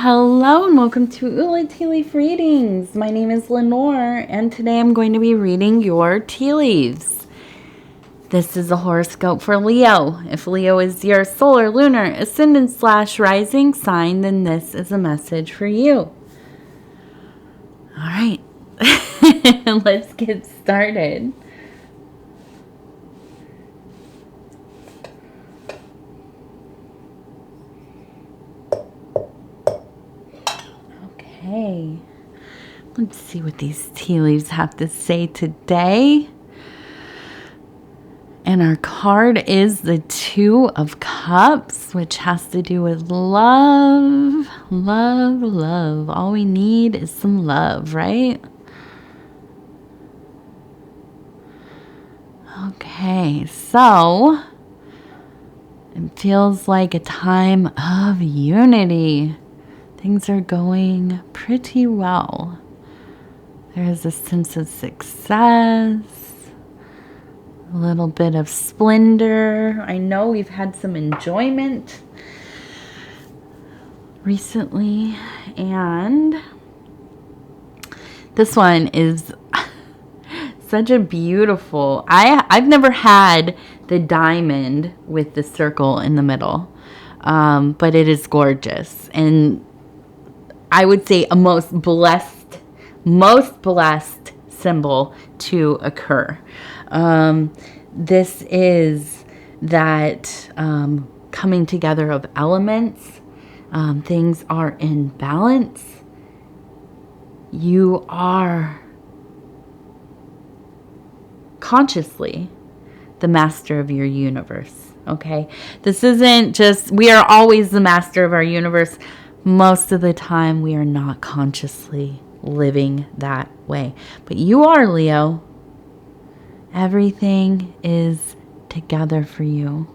Hello and welcome to Ula Tea Leaf Readings. My name is Lenor and today I'm going to be reading your tea leaves. This is a horoscope for Leo. If Leo is your solar, lunar, ascendant / rising sign, then this is a message for you. All right, let's get started. Okay, let's see what these tea leaves have to say today. And our card is the Two of Cups, which has to do with love, love, love. All we need is some love, right? Okay, so it feels like a time of unity. Things are going pretty well. There is a sense of success, a little bit of splendor. I know we've had some enjoyment recently, and this one is such a beautiful, I've never had the diamond with the circle in the middle, but it is gorgeous, and I would say a most blessed symbol to occur. This is that coming together of elements. Things are in balance. You are consciously the master of your universe. Okay? This isn't just, we are always the master of our universe. Most of the time, we are not consciously living that way. But you are, Leo. Everything is together for you.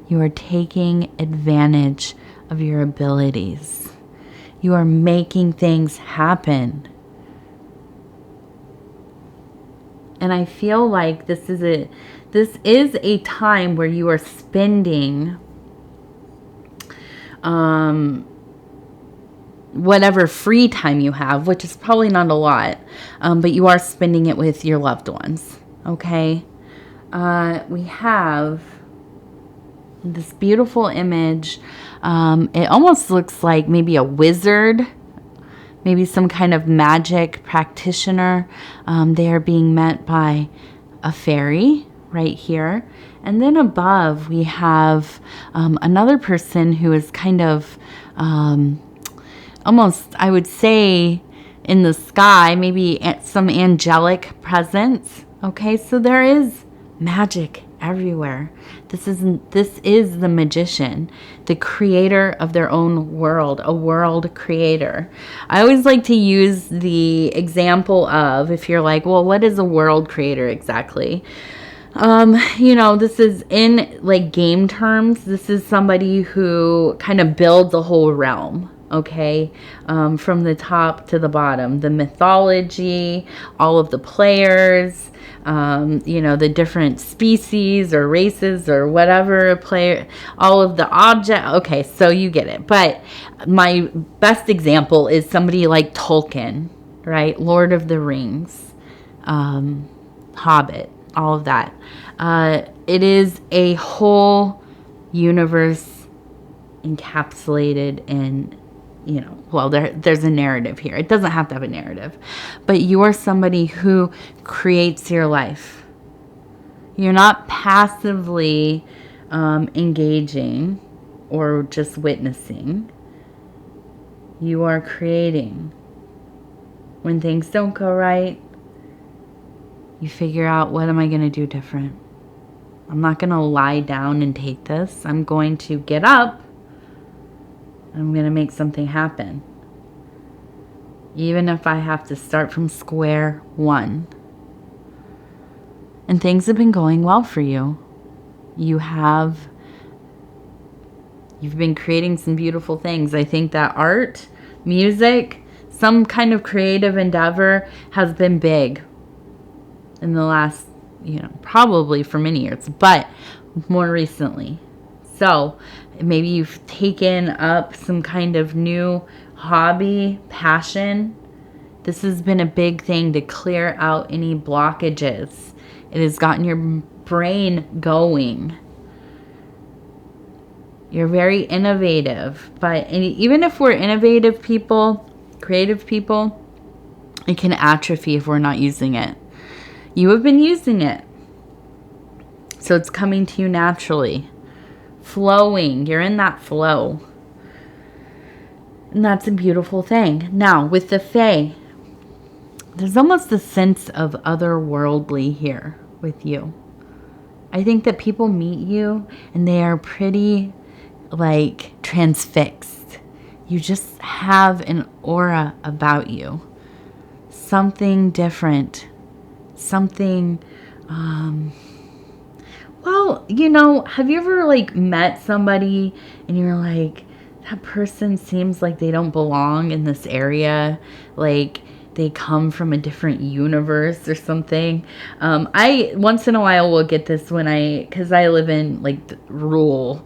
You are taking advantage of your abilities. You are making things happen. And I feel like this is a time where you are spending whatever free time you have, which is probably not a lot, but you are spending it with your loved ones. Okay? We have this beautiful image. It almost looks like maybe a wizard, maybe some kind of magic practitioner. They are being met by a fairy right here. And then above we have another person who is kind of almost, I would say, in the sky, maybe some angelic presence. Okay, so there is magic everywhere. This is the magician, the creator of their own world, a world creator. I always like to use the example of, if you're like, well, what is a world creator exactly? This is in like game terms. This is somebody who kind of builds a whole realm. Okay, from the top to the bottom, the mythology, all of the players, the different species or races or whatever a player, all of the object. Okay, so you get it. But my best example is somebody like Tolkien, right? Lord of the Rings, Hobbit, all of that. It is a whole universe encapsulated in, there's a narrative here. It doesn't have to have a narrative, but you are somebody who creates your life. You're not passively engaging or just witnessing. You are creating. When things don't go right, you figure out, what am I going to do different? I'm not going to lie down and take this. I'm going to get up. I'm going to make something happen. Even if I have to start from square one. And things have been going well for you. You've been creating some beautiful things. I think that art, music, some kind of creative endeavor has been big in the last, probably for many years, but more recently. So maybe you've taken up some kind of new hobby, passion. This has been a big thing to clear out any blockages. It has gotten your brain going. You're very innovative, but even if we're innovative people, creative people, it can atrophy if we're not using it. You have been using it. So it's coming to you naturally. Flowing. You're in that flow. And that's a beautiful thing. Now, with the Fae, there's almost a sense of otherworldly here with you. I think that people meet you and they are pretty, like, transfixed. You just have an aura about you. Something different. Something, well, you know, have you ever, like, met somebody and you're like, that person seems like they don't belong in this area? Like, they come from a different universe or something. I, once in a while, will get this because I live in, like, rural,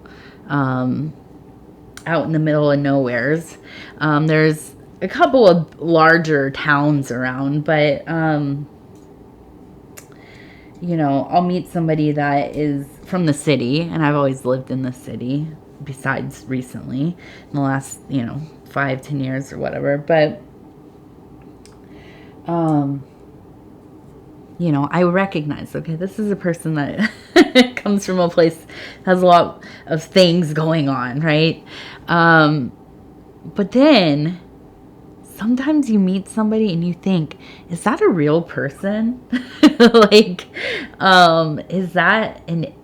out in the middle of nowheres. There's a couple of larger towns around, but, you know, I'll meet somebody that is from the city, and I've always lived in the city, besides recently, in the last, 5-10 years or whatever, but, I recognize, okay, this is a person that comes from a place that has a lot of things going on, right? But then sometimes you meet somebody and you think, is that a real person? Like, is that an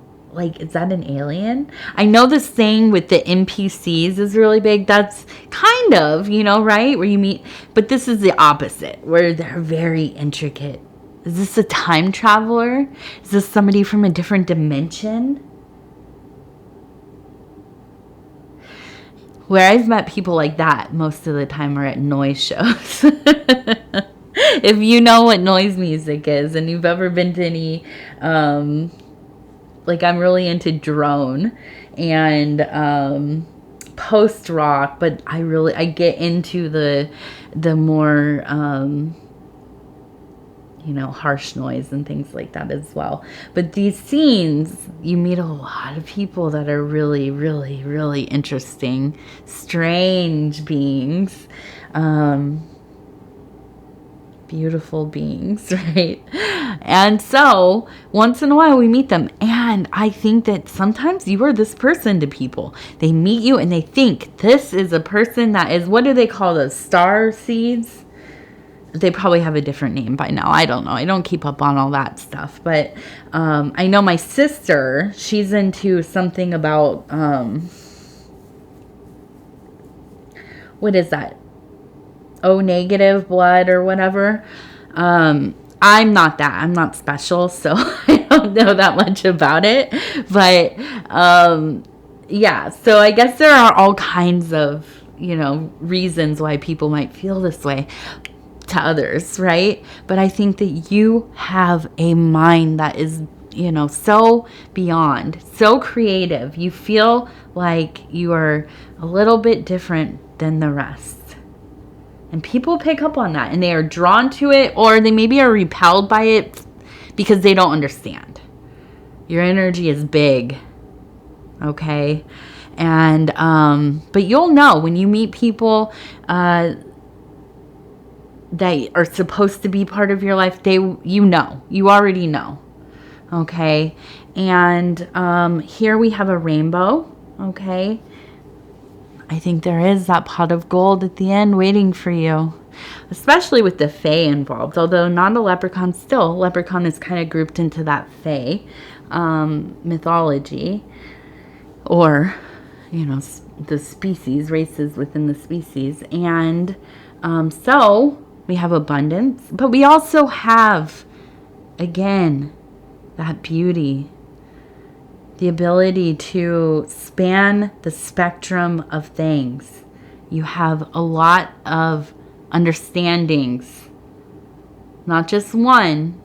alien? I know this thing with the NPCs is really big. That's kind of, right? Where you meet, but this is the opposite, where they're very intricate. Is this a time traveler? Is this somebody from a different dimension? Where I've met people like that most of the time are at noise shows. If you know what noise music is and you've ever been to any, like, I'm really into drone and post-rock, but I get into the more, harsh noise and things like that as well. But these scenes, you meet a lot of people that are really, really, really interesting, strange beings, beautiful beings, right? And so once in a while we meet them, and I think that sometimes you are this person to people. They meet you and they think this is a person that is, what do they call those, star seeds? They probably have a different name by now. I don't know. I don't keep up on all that stuff. But I know my sister, she's into something about, what is that? O negative blood or whatever. I'm not that. I'm not special, so I don't know that much about it. But, yeah. So I guess there are all kinds of, reasons why people might feel this way to others, right? But I think that you have a mind that is, so beyond, so creative. You feel like you are a little bit different than the rest. And people pick up on that and they are drawn to it, or they maybe are repelled by it because they don't understand. Your energy is big. Okay? And, but you'll know when you meet people, that are supposed to be part of your life, you already know. Okay? And here we have a rainbow. Okay? I think there is that pot of gold at the end waiting for you, especially with the Fae involved, although not a leprechaun. Still, leprechaun is kind of grouped into that Fae mythology, or the species, races within the species. And so we have abundance, but we also have, again, that beauty, the ability to span the spectrum of things. You have a lot of understandings, not just one.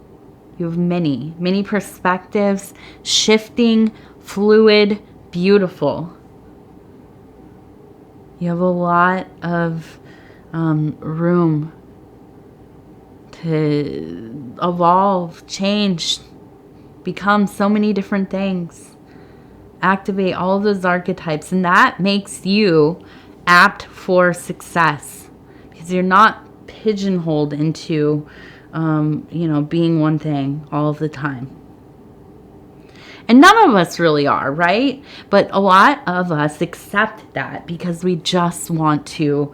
You have many perspectives, shifting, fluid, beautiful. You have a lot of room to evolve, change, become so many different things. Activate all of those archetypes, and that makes you apt for success because you're not pigeonholed into, being one thing all of the time. And none of us really are, right? But a lot of us accept that because we just want to,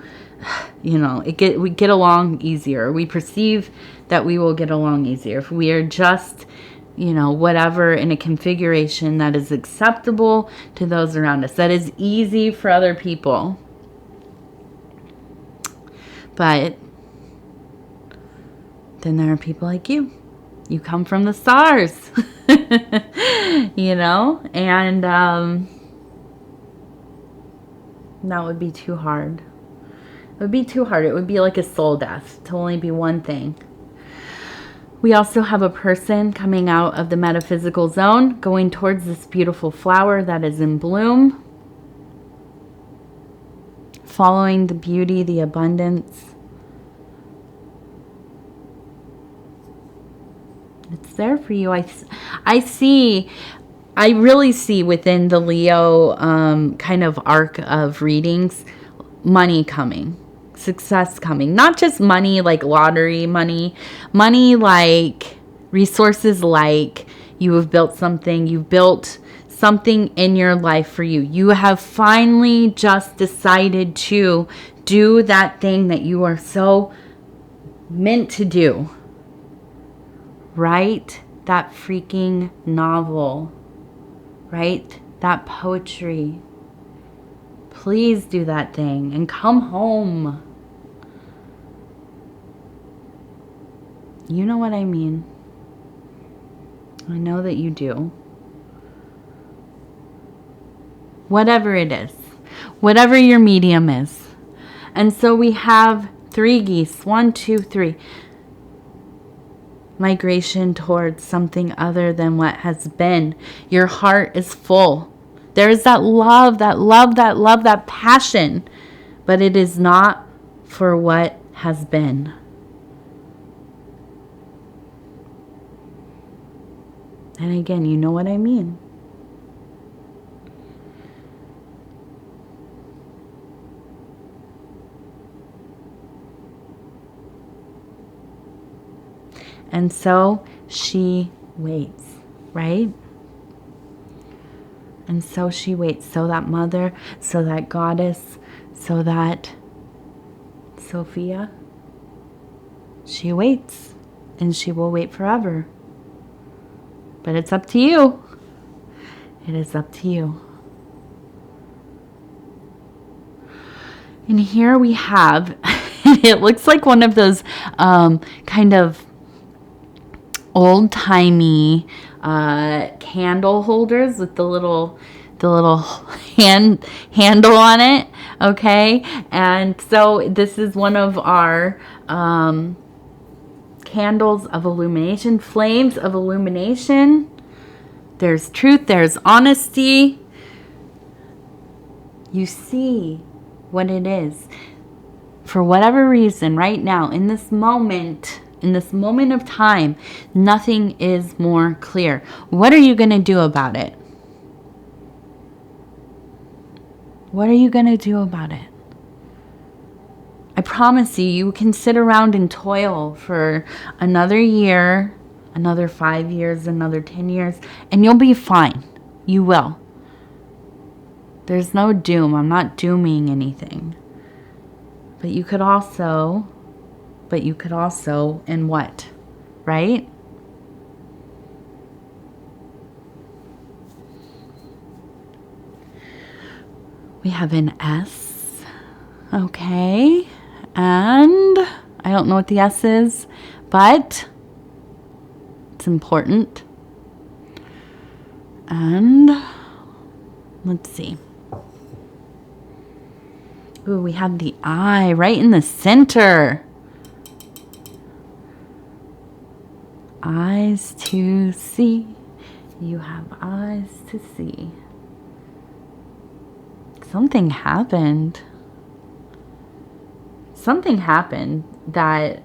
we get along easier. We perceive that we will get along easier if we are just, whatever in a configuration that is acceptable to those around us, that is easy for other people. But then there are people like you. You come from the stars, and that would be too hard. It would be too hard. It would be like a soul death to only be one thing. We also have a person coming out of the metaphysical zone, going towards this beautiful flower that is in bloom, following the beauty, the abundance. It's there for you. I really see within the Leo kind of arc of readings, money coming, success coming. Not just money like lottery money like resources, like you have built something, you've built something in your life for you. You have finally just decided to do that thing that you are so meant to do. Write that freaking novel. Write that poetry. Please do that thing and come home. You know what I mean. I know that you do. Whatever it is. Whatever your medium is. And so we have 3 geese. 1, 2, 3. Migration towards something other than what has been. Your heart is full. There is that love, that passion. But it is not for what has been. And again, you know what I mean. And so she waits, right? And so she waits. So that mother, so that goddess, so that Sophia, she waits. And she will wait forever. But it's up to you. It is up to you. And here we have, it looks like one of those kind of old-timey candle holders with the little handle on it. Okay, and so this is one of our candles of illumination, flames of illumination. There's truth, there's honesty. You see what it is. For whatever reason, right now, in this moment of time, nothing is more clear. What are you going to do about it? What are you going to do about it? I promise you can sit around and toil for another year, another 5 years, another 10 years, and you'll be fine. You will. There's no doom. I'm not dooming anything. But you could also, and what? Right? We have an S. Okay. And I don't know what the S is, but it's important. And let's see. Ooh, we have the I right in the center. Eyes to see. You have eyes to see. something happened. Something happened that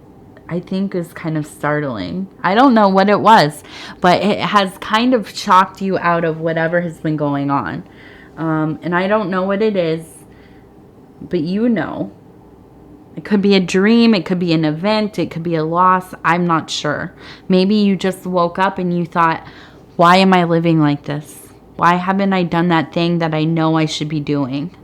I think is kind of startling. I don't know what it was, but it has kind of shocked you out of whatever has been going on. And I don't know what it is, but you know. It could be a dream, it could be an event, it could be a loss. I'm not sure. Maybe you just woke up and you thought, why am I living like this? Why haven't I done that thing that I know I should be doing?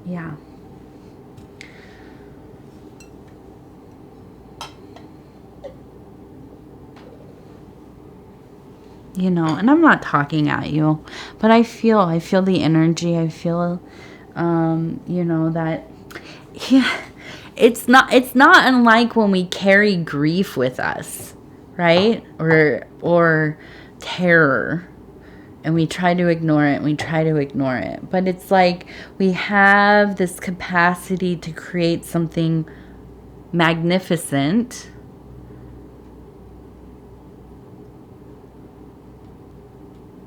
Yeah. You know, and I'm not talking at you, but I feel the energy. I feel, you know, that, yeah, it's not unlike when we carry grief with us, right? Or terror, and we try to ignore it, but it's like we have this capacity to create something magnificent,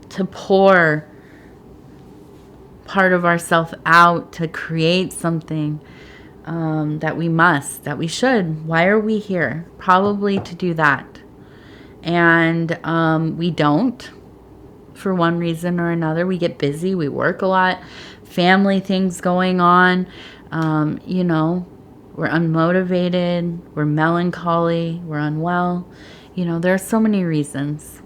to pour part of ourselves out, to create something that we should. Why are we here? Probably to do that. And we don't, for one reason or another. We get busy, we work a lot, family things going on, you know, we're unmotivated, we're melancholy, we're unwell. You know, there are so many reasons.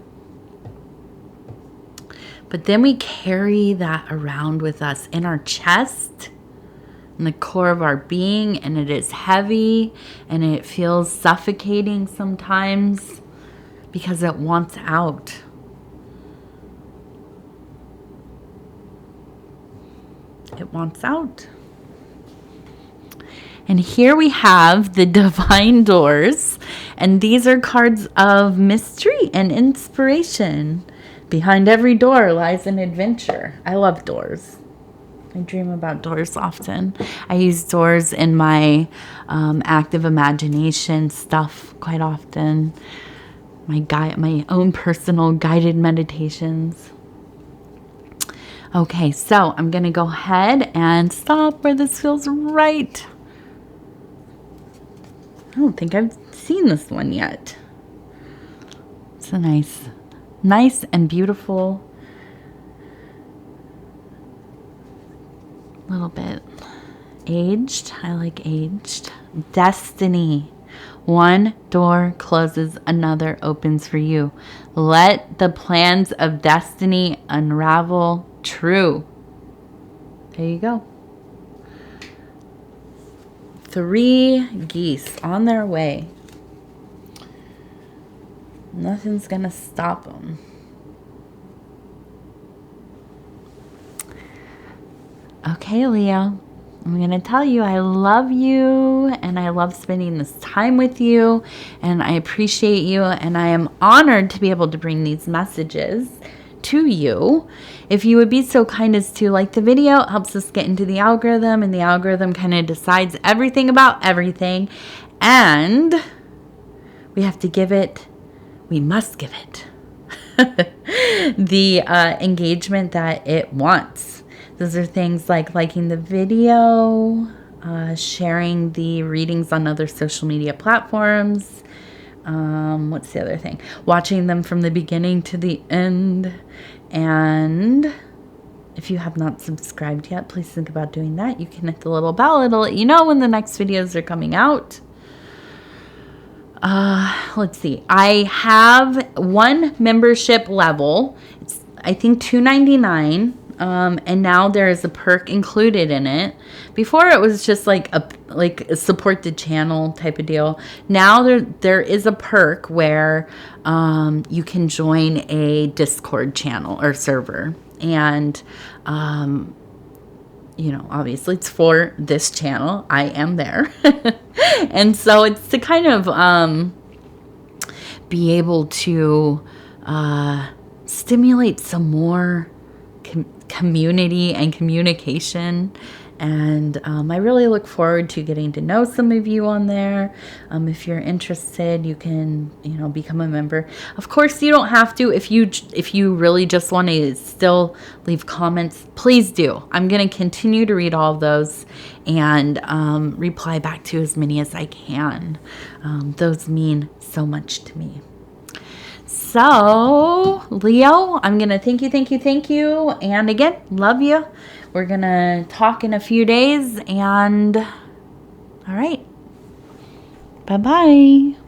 But then we carry that around with us in our chest, in the core of our being, and it is heavy and it feels suffocating sometimes because it wants out. It wants out. And here we have the divine doors, and these are cards of mystery and inspiration. Behind every door lies an adventure. I love doors. I dream about doors often. I use doors in my active imagination stuff quite often. My own personal guided meditations. Okay, so I'm going to go ahead and stop where this feels right. I don't think I've seen this one yet. It's a nice and beautiful little bit aged. I like aged. Destiny. One door closes, another opens for you. Let the plans of destiny unravel. True. There you go. 3 geese on their way. Nothing's gonna stop them. Okay, Leo. I'm going to tell you I love you, and I love spending this time with you, and I appreciate you, and I am honored to be able to bring these messages to you. If you would be so kind as to like the video, it helps us get into the algorithm, and the algorithm kind of decides everything about everything, and we must give it the engagement that it wants. Those are things like liking the video, sharing the readings on other social media platforms. What's the other thing? Watching them from the beginning to the end. And if you have not subscribed yet, please think about doing that. You can hit the little bell. It'll let you know when the next videos are coming out. Let's see. I have one membership level. It's, I think, $2.99. And now there is a perk included in it. Before it was just like a support the channel type of deal. Now there is a perk where you can join a Discord channel or server, and you know, obviously it's for this channel. I am there, and so it's to kind of be able to stimulate some more community and communication And I really look forward to getting to know some of you on there. If you're interested, you can, become a member. Of course, you don't have to. If you really just want to still leave comments, please do. I'm going to continue to read all of those and reply back to as many as I can. Those mean so much to me. So, Leo, I'm going to thank you. And again, love you. We're going to talk in a few days. And all right. Bye-bye.